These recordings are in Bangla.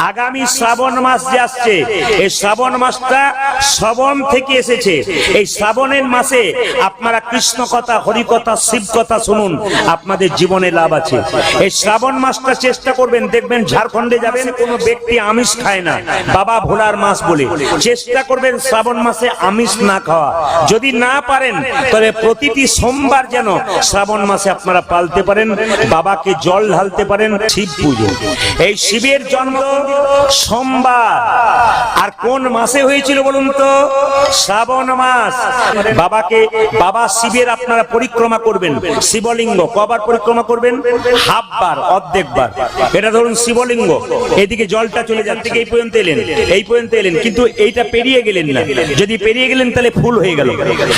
আগামী শ্রাবণ মাস যে আসছে, এই শ্রাবণ মাসটা শ্রবণ থেকে এসেছে। এই শ্রাবণের মাসে আপনারা কৃষ্ণ কথা, হরি কথা, শিব কথা শুনুন, আপনাদের জীবনে লাভ আছে। এই শ্রাবণ মাসটা চেষ্টা করবেন, দেখবেন ঝাড়খণ্ডে যাবেন কোনো ব্যক্তি আমিষ খায় না, বাবা ভোলার মাস বলে। চেষ্টা করবেন শ্রাবণ মাসে আমিষ না খাওয়া। যদি না পারেন তবে প্রতিটি সোমবার যেন শ্রাবণ মাসে আপনারা পালতে পারেন, বাবাকে জল ঢালতে পারেন। শিব পুজো, এই শিবের জন্ম সোমবার। আর কোন মাসে হয়েছিল বলুন তো? শ্রাবণ মাস। বাবা শিবের আপনারা পরিক্রমা করবেন। শিবলিঙ্গ কবার পরিক্রমা করবেন? হাফ বার, অর্ধেক বার। এটা ধরুন শিবলিঙ্গ, এদিকে জলটা চলে যাচ্ছে, এই পর্যন্ত এলেন, এই পর্যন্ত এলেন, কিন্তু এইটা পেরিয়ে গেলেন না। যদি পেরিয়ে গেলেন তাহলে ফুল হয়ে গেল।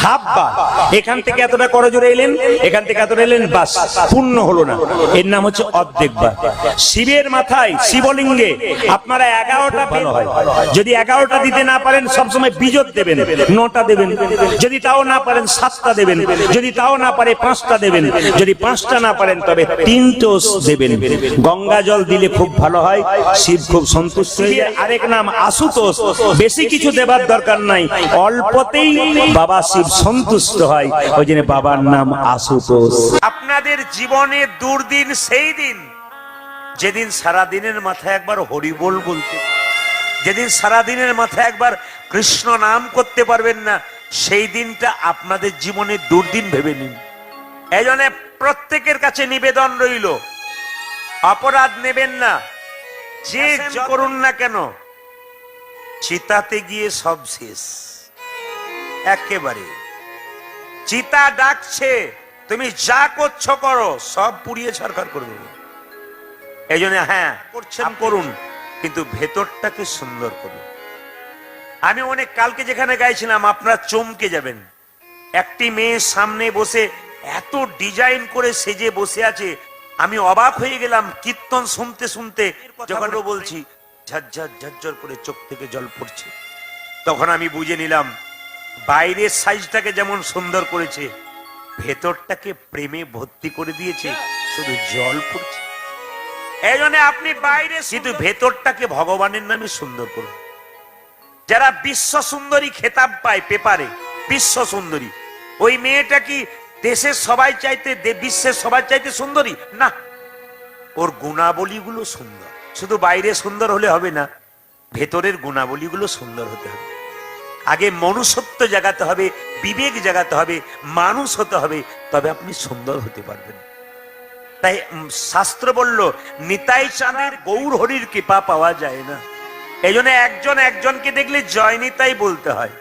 হাফ বার, এখান থেকে এতটা করজোরে এলেন, এখান থেকে এতটা এলেন, বাস পূর্ণ হলো না, এর নাম হচ্ছে অর্ধেক বার। শিবের মাথায়, শিবলিঙ্গে আপনারা 11টা ভালো হয়। যদি 11টা দিতে না পারেন সবসময় বিজত দেবেন, 9টা দেবেন। যদি তাও না পারেন 7টা দেবেন। যদি তাও না পারে 5টা দেবেন। যদি 5টা না পারেন তবে 3টোস দেবেন। গঙ্গা জল দিলে খুব ভালো হয়, শিব খুব সন্তুষ্ট হয়ে যায়। আরেক নাম আশুতোষ। বেশি কিছু দেবার দরকার নাই, অল্পতেই বাবা শিব সন্তুষ্ট হয়, ওই জন্য বাবার নাম আশুতোষ। আপনাদের জীবনে দুর্দিন সেই দিন যেদিন সারা দিনের মাথায় একবার হরি বল বলতে, যেদিন সারা দিনের মাথায় একবার কৃষ্ণ নাম করতে পারবেন না, সেই দিনটা আপনাদের জীবনে দুর্দিন ভেবে নিন। এই জন্য প্রত্যেকের কাছে নিবেদন রইল, অপরাধ নেবেন না, যে করুন না কেন, চিতাতে গিয়ে সব শেষ। একেবারে চিতা ডাকছে, তুমি যা করছো করো, সব পুড়িয়ে ছারখার করে দেবো। এই জন্য হ্যাঁ করছেন করুন, কিন্তু ভেতরটাকে সুন্দর করুন। আমি অনেক কালকে যেখানে গাইছিলাম, আপনারা চমকে যাবেন। একটি মেয়ে সামনে বসে এত ডিজাইন করে সেজে বসে আছে, আমি অবাক হয়ে গেলাম। কীর্তন শুনতে শুনতে যখন বলছি, ঝরঝর ঝরঝর করে চোখ থেকে জল পড়ছে, তখন আমি বুঝে নিলাম বাইরের সাইজটাকে যেমন সুন্দর করেছে, ভেতরটাকে প্রেমে ভর্তি করে দিয়েছে, শুধু জল পড়ছে। এই জন্য আপনি বাইরে শুধু ভেতরটাকে ভগবানের নামে সুন্দর করুন। যারা বিশ্ব সুন্দরী খেতাব পায় পেপারে, বিশ্ব সুন্দরী, ওই মেয়েটা কি দেশের সবাই চাইতে, বিশ্বের সবাই চাইতে সুন্দরী না? ওর গুণাবলীগুলো সুন্দর। শুধু বাইরে সুন্দর হলে হবে না, ভেতরের গুণাবলীগুলো সুন্দর হতে হবে। আগে মনুষ্যত্ব জাগাতে হবে, বিবেক জাগাতে হবে, মানুষ হতে হবে, তবে আপনি সুন্দর হতে পারবেন। তাই শাস্ত্র বলল, নিতাই চাঁদের গৌর হরির কৃপা পাওয়া যায় না। এই জন্য একজন একজনকে দেখলে জয় নিতাই বলতে হয়।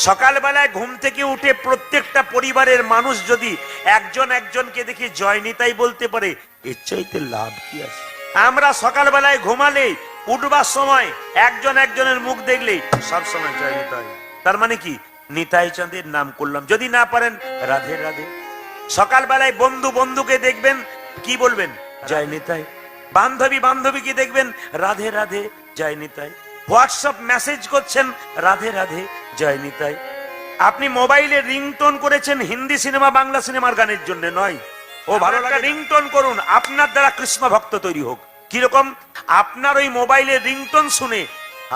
সকালবেলায় ঘুম থেকে উঠে প্রত্যেকটা পরিবারের মানুষ যদি একজন একজনকে দেখে জয় নিতাই বলতে পারে, এর চাইতে লাভ কি আছে? আমরা সকালবেলায় ঘুমালে উঠবার সময় একজন একজনের মুখ দেখলেই সবসময় জয় নিতাই। তার মানে কি? নিতাই চাঁদের নাম করলাম। যদি না পারেন রাধে রাধে। সকালবেলায় বন্ধু বন্ধুকে দেখবেন, কি বলবেন? জয় নিতাই। বান্ধবী বান্ধবীকে দেখবেন, রাধে রাধে জয় নিতাই। হোয়াটসঅ্যাপ মেসেজ করছেন, রাধে রাধে জয় নিতাই। আপনি মোবাইলে রিংটোন করেছেন হিন্দি সিনেমা বাংলা সিনেমার গানের জন্য নয়, ও ভালো লাগে রিংটোন করুন, আপনার দ্বারা কৃষ্ণ ভক্ত তৈরি হোক। কিরকম? আপনার ওই মোবাইলের রিংটোন শুনে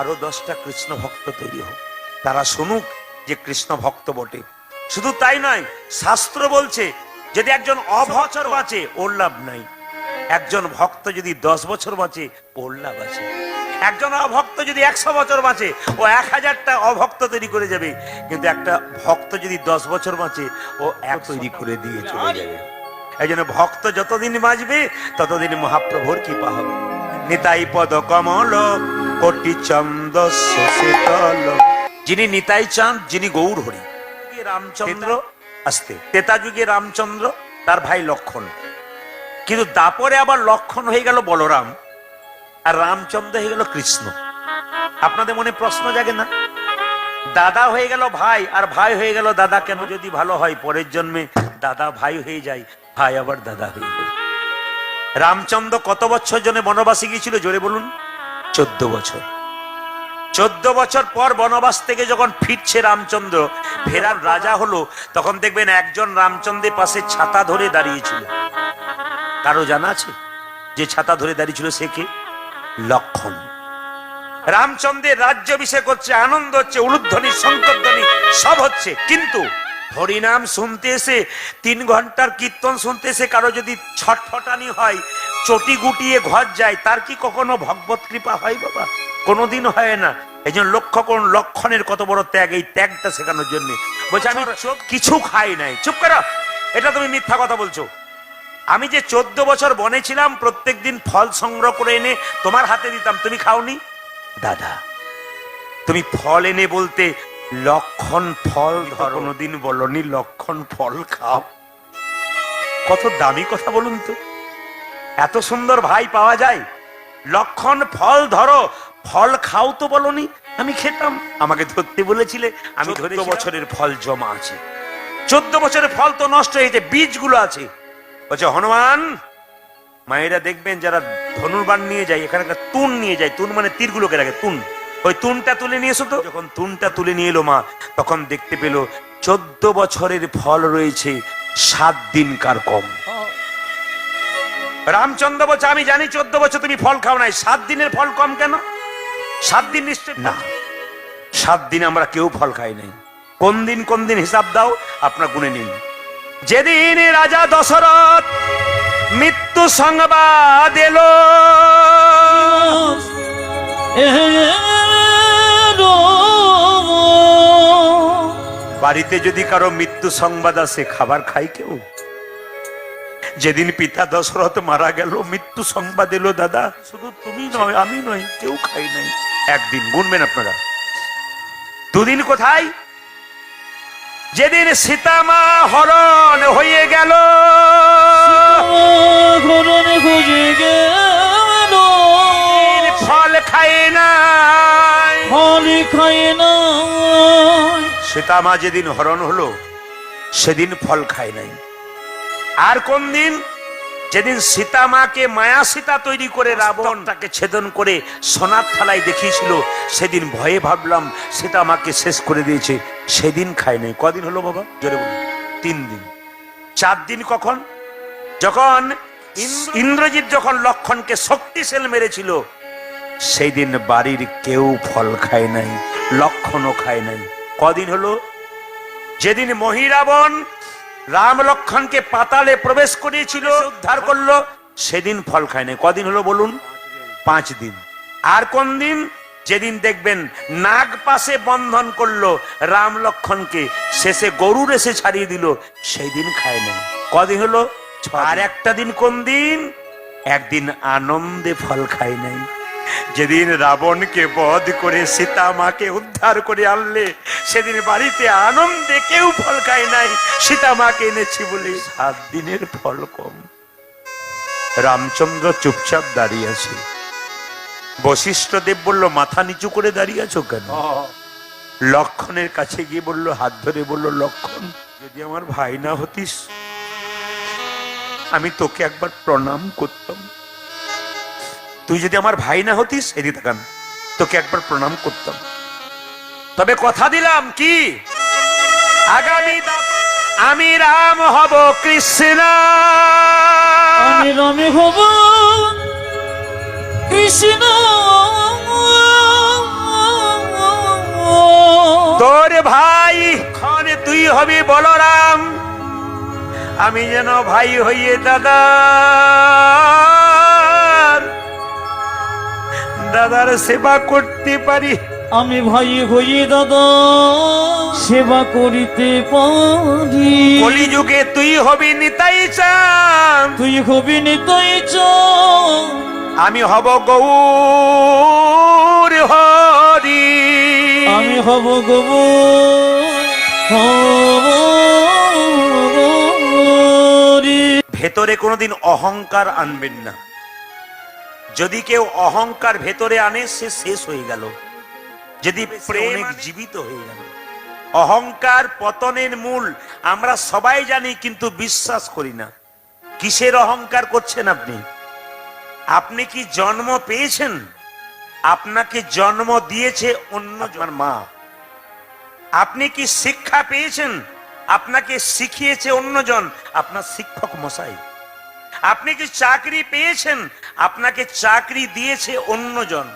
আরো 10টা কৃষ্ণ ভক্ত তৈরি হোক, তারা শুনুক যে কৃষ্ণ ভক্ত বটে। শুধু তাই নয়, শাস্ত্র বলছে যদি একজন অবছর বাঁচে ওর লাভ নাই, একজন ভক্ত যদি 10 বছর বাঁচে ওর লাভ আছে। একজন অভক্ত যদি 100 বছর বাঁচে, ও 1000টা অভক্ত তৈরি করে যাবে। কিন্তু একটা ভক্ত যদি 10 বছর বাঁচে, ও এক তৈরি করে দিয়ে চলে যাবে। এই জন্য ভক্ত যতদিন বাঁচবে ততদিন মহাপ্রভুর কৃপা হবে। নিতাই পদ কমল কোটি চন্দ শীতল। যিনি নিতাই চাঁদ, যিনি গৌর হরি। রামচন্দ্র আসতে, ত্রেতা যুগে রামচন্দ্র, তার ভাই লক্ষণ। কিন্তু দাপরে আবার লক্ষণ হয়ে গেল বলরাম, আর রামচন্দ্র হয়ে গেল কৃষ্ণ। আপনাদের মনে প্রশ্ন জাগে না? দাদা হয়ে গেল ভাই, আর ভাই হয়ে গেল দাদা কেন? যদি ভালো হয় পরের জন্মে দাদা ভাই হয়ে যায়, ভাই আবার দাদা হয়ে যায়। রামচন্দ্র কত বছর জন্য বনবাসে গিয়েছিল জোরে বলুন? 14 বছর। 14 বছর পর বনবাস থেকে যখন ফিরছে রামচন্দ্র, ফেরার রাজা হলো, তখন দেখবেন একজন রামচন্দ্রের পাশে ছাতা ধরে দাঁড়িয়েছিল। কারো জানা আছে যে ছাতা ধরে দাঁড়িয়েছিল? সে কে? লক্ষণ। রামচন্দ্রের রাজ্যাভিষেক হচ্ছে, আনন্দ হচ্ছে, উলুধ্বনি শঙ্করধ্বনি সব হচ্ছে, কিন্তু হরিনাম শুনতে এসে 3 ঘন্টার কীর্তন শুনতে এসে কারো যদি ছটফটানি হয়, চটি গুটিয়ে ঘর যায়, তার কি কখনো ভগবত কৃপা হয় বাবা? কোনোদিন হয় না। এই জন্য লক্ষ্য করুন লক্ষণের কত বড় ত্যাগ, এই ত্যাগটা শেখানোর জন্য বলছে আমি কিছু খাই নাই। চুপ করো, এটা তুমি মিথ্যা কথা বলছো। আমি যে 14 বছর বনে ছিলাম, প্রত্যেকদিন ফল সংগ্রহ করে এনে তোমার হাতে দিতাম, তুমি খাওনি? দাদা, তুমি ফল এনে বলতে লক্ষণ ফল ধরো, কোনোদিন বলনি লক্ষণ ফল খাও। কত দামি কথা বলুন তো, এত সুন্দর ভাই পাওয়া যায়। লক্ষণ ফল ধরো, ফল খাও তো বলনি। আমি খেতাম, আমাকে ধরতে বলেছিলে, আমি 14 বছরের ফল জমা আছে। 14 বছরের ফল তো নষ্ট হয়েছে, বীজগুলো আছে। বলছে হনুমান, মায়েরা দেখবেন যারা ধনুর্বাণ নিয়ে যায়, এখানে একটা তুন নিয়ে যায়, তুন মানে তীরগুলোকে রাখে, তুন, ওই তুনটা তুলে নিয়ে এসো তো। যখন তুনটা তুলে নিয়ে এলো মা, তখন দেখতে পেল 14 বছরের ফল রয়েছে, 7 দিনকার কম। রামচন্দ্র বলছে আমি জানি 14 বছর তুমি ফল খাও নাই, 7 দিনের ফল কম কেন? 7 দিন নিশ্চয় না, 7 দিন আমরা কেউ ফল খাই নাই। কোন দিন হিসাব দাও, আপনার গুনে নিন। যেদিন রাজা দশরথ মৃত্যু সংবাদ এলো, বাড়িতে যদি কারো মৃত্যু সংবাদ আসে, খাবার খাই কেউ? যেদিন পিতা দশরথ মারা গেল, মৃত্যু সংবাদ এলো, দাদা শুধু তুমি নয়, আমি নয়, কেউ খাই নাই। একদিন গুনবেন আপনারা। 2 দিন কোথায়? যেদিন সীতামা হরণ হয়ে গেল, ফল খায় না, সীতামা যেদিন হরণ হলো, সেদিন ফল খায় নাই। আর কোন দিন? যেদিন সীতামাকে মায়া সীতা তৈরি করে রাবণ তাকে ছেদন করে সোনার থালায় দেখিয়েছিল, সেদিন ভয়ে ভাবলাম সীতামাকে শেষ করে দিয়েছে, সেদিন খায় নাই। কদিন হলো বাবা? জোরে বলুন। 3 দিন। 4 দিন কখন? যখন ইন্দ্রজিৎ যখন লক্ষণকে শক্তিশাল মেরেছিল, সেই দিন বাড়ির কেউ ফল খায় নাই, লক্ষণও খায় নাই। কদিন হলো? যেদিন মহিরাবণ রাম লক্ষণকে পাতালে প্রবেশ করিয়েছিল, উদ্ধার করলো, সেদিন ফল খায় নাই। কদিন হলো বলুন? 5 দিন। আর কোন দিন? যেদিন দেখবেন নাগ পাশে বন্ধন করলো রাম লক্ষণকে, শেষে গরুর এসে ছাড়িয়ে দিল, সেই দিন খায় নাই। কদিন হলো? 6। আর একটা দিন কোন দিন? একদিন আনন্দে ফল খায় নাই। যেদিন রাবণকে বধ করে সীতা মাকে উদ্ধার করে আনলে, সেদিন বাড়িতে আনন্দে কেউ ফল খায় নাই, সীতা মাকে এনেছি বলে। 7 দিনের ফল কম। রামচন্দ্র চুপচাপ দাঁড়িয়ে আছে। বশিষ্ঠ দেব বলল মাথা নিচু করে দাঁড়িয়ে আছো কেন? লক্ষণের কাছে গিয়ে বলল, হাত ধরে বলল, লক্ষণ যদি আমার ভাই না হতিস, আমি তোকে একবার প্রণাম করতাম। তুই যদি আমার ভাই না হতিস, এদিকে তাকান, তোকে একবার প্রণাম করতাম। তবে কথা দিলাম কি, আগামী আমি রাম হব কৃষ্ণ, আমি রাম হব কৃষ্ণ, তোর ভাই ক্ষণে তুই হবি বলরাম, আমি যেন ভাই হইয়ে দাদার সেবা করতে পারি। আমি ভাই হইয়ে দাদা সেবা করিতে পারি। কলিযুগে তুই হবি নিতাই চাঁদ, তুই হবি নিতাই চাঁদ, আমি হব গৌর হরি, আমি হব গৌর। ভেতরে কোনোদিন অহংকার আনবেন না। যদি কেউ অহংকার ভেতরে আনে, সে শেষ হয়ে গেল। যদি প্রেম জীবিত হয়ে গেল। অহংকার পতনের মূল আমরা সবাই জানি, কিন্তু বিশ্বাস করি না। কিসের অহংকার করছেন আপনি? আপনি কি জন্ম পেয়েছেন? আপনাকে জন্ম দিয়েছে অন্য মা। আপনি কি শিক্ষা পেয়েছেন? আপনাকে শিখিয়েছে অন্যজন, আপনার শিক্ষক মশাই। আপনি কি চাকরি পেয়েছেন? আপনাকে চাকরি দিয়েছে অন্যজন।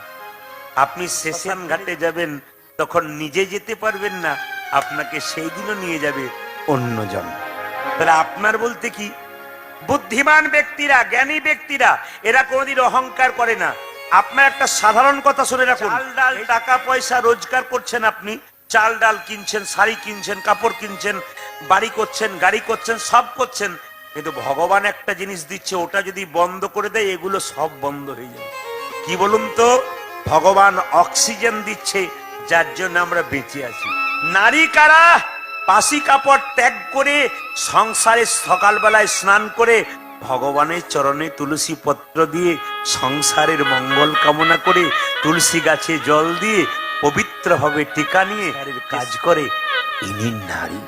আপনি শ্মশান ঘাটে যাবেন, তখন নিজে যেতে পারবেন না, আপনাকে সেই দিনও নিয়ে যাবে অন্যজন। তাহলে আপনার বলতে কি, বুদ্ধিমান ব্যক্তিরা, জ্ঞানী ব্যক্তিরা এরা কোনোদিন অহংকার করে না। আপনার একটা সাধারণ কথা শুনে রাখুন, চাল ডাল টাকা পয়সা রোজগার করছেন, আপনি চাল ডাল কিনছেন, শাড়ি কিনছেন, কাপড় কিনছেন, বাড়ি করছেন, গাড়ি করছেন, সব করছেন, কিন্তু ভগবান একটা জিনিস দিচ্ছে, ওটা যদি বন্ধ করে দেয় এগুলো সব বন্ধ হয়ে যাবে। কি বলুন তো? ভগবান অক্সিজেন দিচ্ছে, যার জন্য আমরা বেঁচে আছি। নারী কারা? বাসি কাপড় ত্যাগ করে সংসারে সকালবেলায় স্নান করে ভগবানের চরণে তুলসী পত্র দিয়ে সংসারের মঙ্গল কামনা করে তুলসী গাছে জল দিয়ে পবিত্র ভাবে টিকা নিয়ে কাজ করে, ইনি নারী।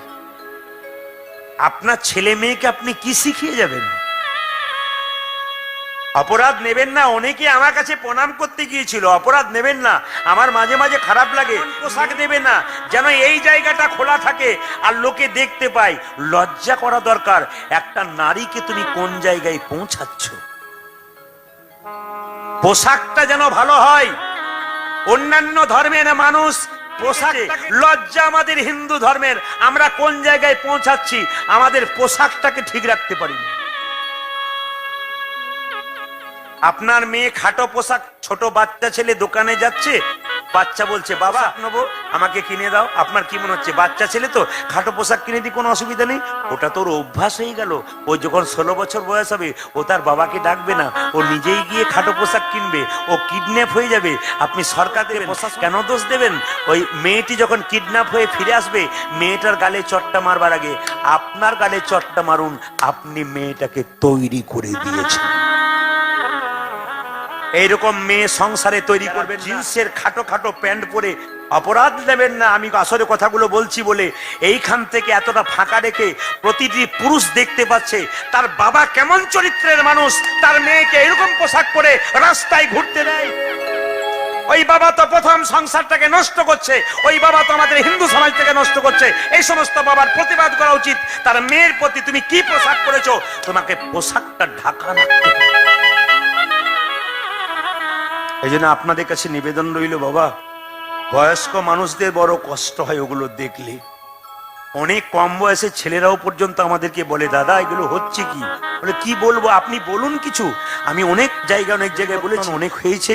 আপনার ছেলে মেয়েকে আপনি কি শিখিয়ে যাবেন? অপরাধ নেবেন না। অনেকে আমার কাছে প্রণাম করতে গিয়েছিল, অপরাধ নেবেন না। আমার মাঝে মাঝে খারাপ লাগে, পোশাক দেবে না যেন এই জায়গাটা খোলা থাকে আর লোকে দেখতে পায়। লজ্জা করা দরকার। একটা নারীকে তুমি কোন জায়গায় পৌঁছাচ্ছ? পোশাকটা যেন ভালো হয়। অন্যান্য ধর্মের মানুষ পোশাকে লজ্জা, আমাদের হিন্দু ধর্মের আমরা কোন জায়গায় পৌঁছাচ্ছি? আমাদের পোশাকটাকে ঠিক রাখতে পারিনি। আপনার মেয়ে খাটো পোশাক, ছোট বাচ্চা ছেলে দোকানে যাচ্ছে, বাচ্চা বলছে বাবা নেবো, আমাকে কিনে দাও। আপনার কি মনে হচ্ছে বাচ্চা ছেলে তো, খাটো পোশাক কিনে দিই, কোনো অসুবিধা নেই? ওটা তোর অভ্যাস হয়ে গেল। ও যখন 16 বছর বয়স হবে, ও তার বাবাকে ডাকবে না, ও নিজেই গিয়ে খাটো পোশাক কিনবে, ও কিডন্যাপ হয়ে যাবে। আপনি সরকারকে কেন দোষ দেবেন? ওই মেয়েটি যখন কিডন্যাপ হয়ে ফিরে আসবে, মেয়েটার গালে চট্টা মারবার আগে আপনার গালে চট্টা মারুন, আপনি মেয়েটাকে তৈরি করে দিয়েছেন। এইরকম মেয়ে সংসারে তৈরি করবেন। জিন্সের খাটো খাটো প্যান্ট পরে অপরাধ নেবেন না। আমি আসলে কথাগুলো বলছি বলে এইখান থেকে এতটা ফাঁকা রেখে প্রতিটি পুরুষ দেখতে পাচ্ছে তার বাবা কেমন চরিত্রের মানুষ, তার মেয়েকে এরকম পোশাক পরে রাস্তায় ঘুরতে দেয়। ওই বাবা তো প্রথম সংসারটাকে নষ্ট করছে, ওই বাবা তো আমাদের হিন্দু সমাজ থেকে নষ্ট করছে। এই সমস্ত বাবার প্রতিবাদ করা উচিত। তার মেয়ের প্রতি তুমি কি পোশাক পরেছো, তোমাকে পোশাকটা ঢাকা রাখতে হবে। এই জন্য আপনাদের কাছে নিবেদন রইল, বাবা বয়স্ক মানুষদের বড় কষ্ট হয় ওগুলো দেখলে। অনেক কম বয়সের ছেলেরাও পর্যন্ত আমাদেরকে বলে, দাদা এগুলো হচ্ছে কি? বলে কি বলবো, আপনি বলুন কিছু। আমি অনেক জায়গায় বলেছি, অনেক হয়েছে,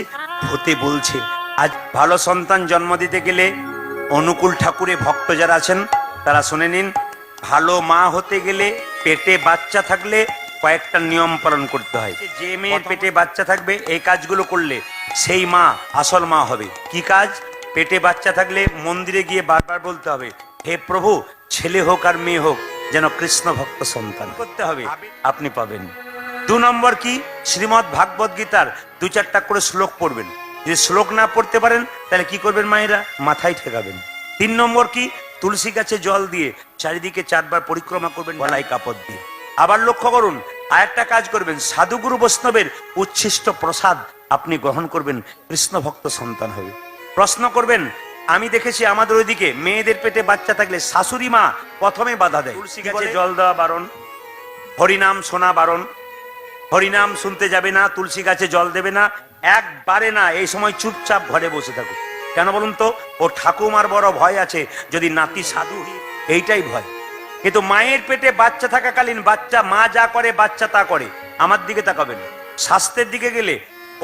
হতে বলছে। আজ ভালো সন্তান জন্ম দিতে গেলে অনুকূল ঠাকুরে ভক্ত যারা আছেন তারা শুনে নিন, ভালো মা হতে গেলে পেটে বাচ্চা থাকলে কয়েকটা নিয়ম পালন করতে হয়। যে মেয়ের পেটে বাচ্চা থাকবে এই কাজগুলো করলে সেই মা আসল মা হবে। কি কাজ? পেটে বাচ্চা থাকলে মন্দিরে গিয়ে বারবার বলতে হবে, হে প্রভু, ছেলে হোক আর মেয়ে হোক যেন কৃষ্ণ ভক্ত সন্তান করতে হবে, আপনি পাবেন। 2 নম্বর কি? শ্রীমদ্ ভাগবত গীতার 2-4টা করে শ্লোক পড়বেন। যদি শ্লোক না পড়তে পারেন তাহলে কি করবেন মায়েরা? মাথায় ঠেকাবেন। 3 নম্বর কি? তুলসী গাছে জল দিয়ে চারিদিকে 4 বার পরিক্রমা করবেন গলায় কাপড় দিয়ে। আবার লক্ষ্য করুন, আরেকটা কাজ করবেন, সাধুগুরু বৈষ্ণবের উচ্ছিষ্ট প্রসাদ আপনি গ্রহণ করবেন, কৃষ্ণ ভক্ত সন্তান হবে। প্রশ্ন করবেন, আমি দেখেছি আমাদের ওইদিকে মেয়েদের পেটে বাচ্চা থাকলে শাশুড়ি মা প্রথমে বাধা দেয়। তুলসী গাছে জল দেওয়া বারণ, হরিনাম শোনা বারণ, হরিনাম শুনতে যাবে না, তুলসী গাছে জল দেবে না, একবারে না। এই সময় চুপচাপ ঘরে বসে থাকুক। কেন বলুন তো? ও ঠাকুমার বড় ভয় আছে, যদি নাতি সাধু, এইটাই ভয়। কিন্তু মায়ের পেটে বাচ্চা থাকাকালীন বাচ্চা মা যা করে বাচ্চা তা করে। আমার দিকে তাকাবেন। শাস্ত্রের দিকে গেলে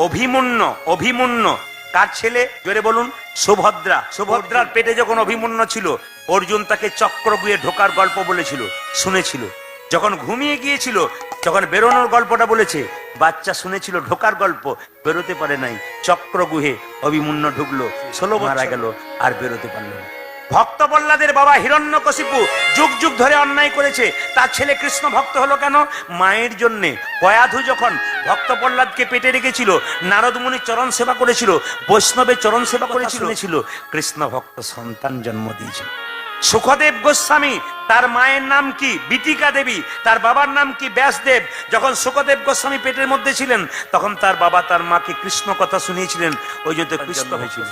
অভিমন্যু কার ছেলে? জোরে বলুন। সুভদ্রা। সুভদ্রার পেটে যখন অভিমন্যু ছিল, অর্জুন তাকে চক্রব্যূহে ঢোকার গল্প বলেছিল, শুনেছিল। যখন ঘুমিয়ে গিয়েছিল, যখন বেরোনোর গল্পটা বলেছে, বাচ্চা শুনেছিল ঢোকার গল্প, বেরোতে পারে নাই। চক্রগুহে অভিমন্যু ঢুকলো, 16 মারা গেল, আর বেরোতে পারলো না। ভক্ত প্রহ্লাদের বাবা হিরণ্যকশিপু যুগ যুগ ধরে অন্যায় করেছে, তার ছেলে কৃষ্ণ ভক্ত হলো কেন? মায়ের জন্যে। কয়াধু যখন ভক্ত প্রহ্লাদকে পেটে রেখেছিল, নারদ মুনি চরণ সেবা করেছিল, বৈষ্ণবের চরণ সেবা করেছিল, কৃষ্ণ ভক্ত সন্তান জন্ম দিয়েছিল। সুখদেব গোস্বামী, তার মায়ের নাম কি? বিটিকা দেবী, তার বাবার নাম কি? ব্যাসদেব। যখন সুখদেব গোস্বামী পেটের মধ্যে ছিলেন, তখন তার বাবা তার মাকে কৃষ্ণ কথা শুনিয়েছিলেন, ওই জন্য কৃষ্ণ হয়েছিল।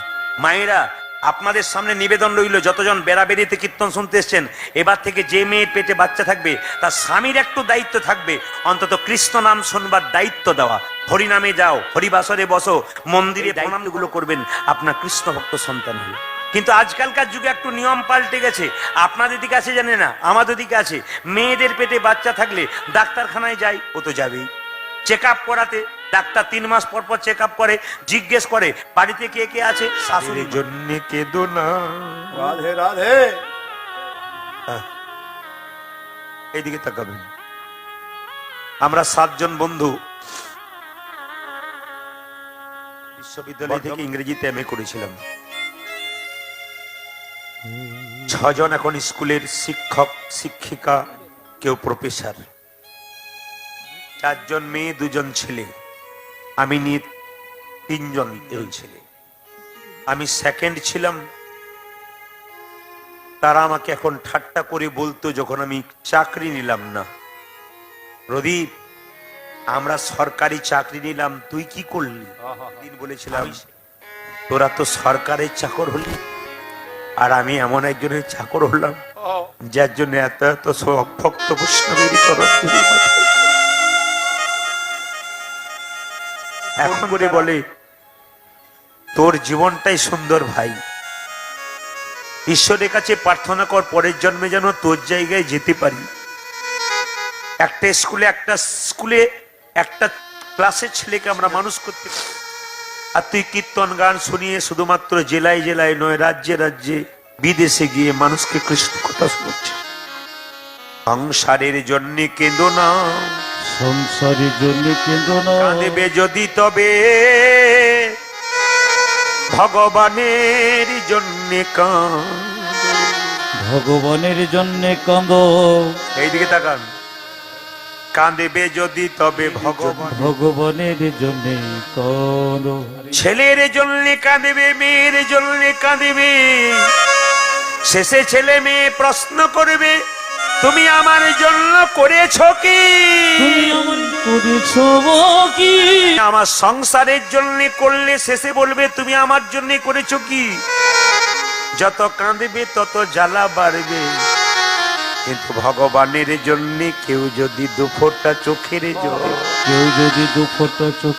মায়েরা আপনাদের সামনে নিবেদন রইল, যতজন বেড়াবেড়িতে কীর্তন শুনতে এসছেন, এবার থেকে যে মেয়ের পেটে বাচ্চা থাকবে তার স্বামীর একটু দায়িত্ব থাকবে, অন্তত কৃষ্ণ নাম শুনবার দায়িত্ব দেওয়া। হরিনামে যাও, হরিবাসরে বসো, মন্দিরে প্রণামগুলো করবেন, আপনার কৃষ্ণ ভক্ত সন্তান হবে। কিন্তু আজকালকার যুগে একটু নিয়ম পাল্টে গেছে। আপনাদের দিকে আছে জানে না, আমাদের দিকে আছে। মেয়েদের পেটে বাচ্চা থাকলে ডাক্তারখানায় যাই, ও তো যাবেই চেক আপ করাতে। ডাক্তার 3 মাস পর পর চেক আপ করে, জিজ্ঞেস করে বাড়িতে কে কে আছে। শাশুড়ির জন্য কেঁদো না। রাধে রাধে। এইদিকে তাকাবেন। আমরা 7 জন বন্ধু বিশ্ববিদ্যালয় থেকে ইংরেজিতে এমএ করেছিলাম। 6 জন এখন স্কুলের শিক্ষক শিক্ষিকা, কেউ প্রফেসর। 4 জন মেয়ে, 2 জন ছেলে। আমি নিয়ে 3 জন ছেলে। আমি সেকেন্ড ছিলাম। তারা আমাকে এখন ঠাট্টা করে বলতো যখন আমি চাকরি নিলাম না, প্রদীপ আমরা সরকারি চাকরি নিলাম, তুই কি করলি? দিন বলেছিলাম তোরা তো সরকারের চাকর হলি, আর আমি এমন একজনের চাকর হলাম যার জন্য এত এত সব ভক্ত বৈষ্ণবের চরণ ধরে মাথায়। এখন করে বলে তোর জীবনটাই সুন্দর ভাই, ঈশ্বরের কাছে প্রার্থনা কর পরের জন্মে যেন তোর জায়গায় যেতে পারি। একটা স্কুলে একটা ক্লাসের ছেলেকে আমরা মানুষ করতে পারি, আর তুই কীর্তন গান শুনিয়ে শুধুমাত্র জেলায় জেলায় নয়, রাজ্যে রাজ্যে বিদেশে গিয়ে মানুষকে কৃষ্ণ কথা শোনাচ্ছে। সংসারের জন্য কেঁদো না, সংসারের জন্য কেঁদো না, কাঁদবে যদি তবে ভগবানের জন্য কাঁদো। ভগবানের জন্য কাঁদো। এইদিকে তাকান। কাঁদবে যদি তবে ভগবানের জন্য কাঁদো। ছেলের জন্য কাঁদবে, মেয়ের জন্য কাঁদবে, শেষে ছেলে মেয়ে প্রশ্ন করবে তুমি আমার জন্য করেছো কি? তুমি আমার করেছো কি? আমার সংসারের জন্য করলে শেষে বলবে তুমি আমার জন্য করেছো কি? যত কাঁদবে তত জ্বালা বাড়বে, কিন্তু ভগবানের জন্য কেউ যদি 2 ফোঁটা চোখের জল, কেউ যদি 2 ফোঁটা চোখ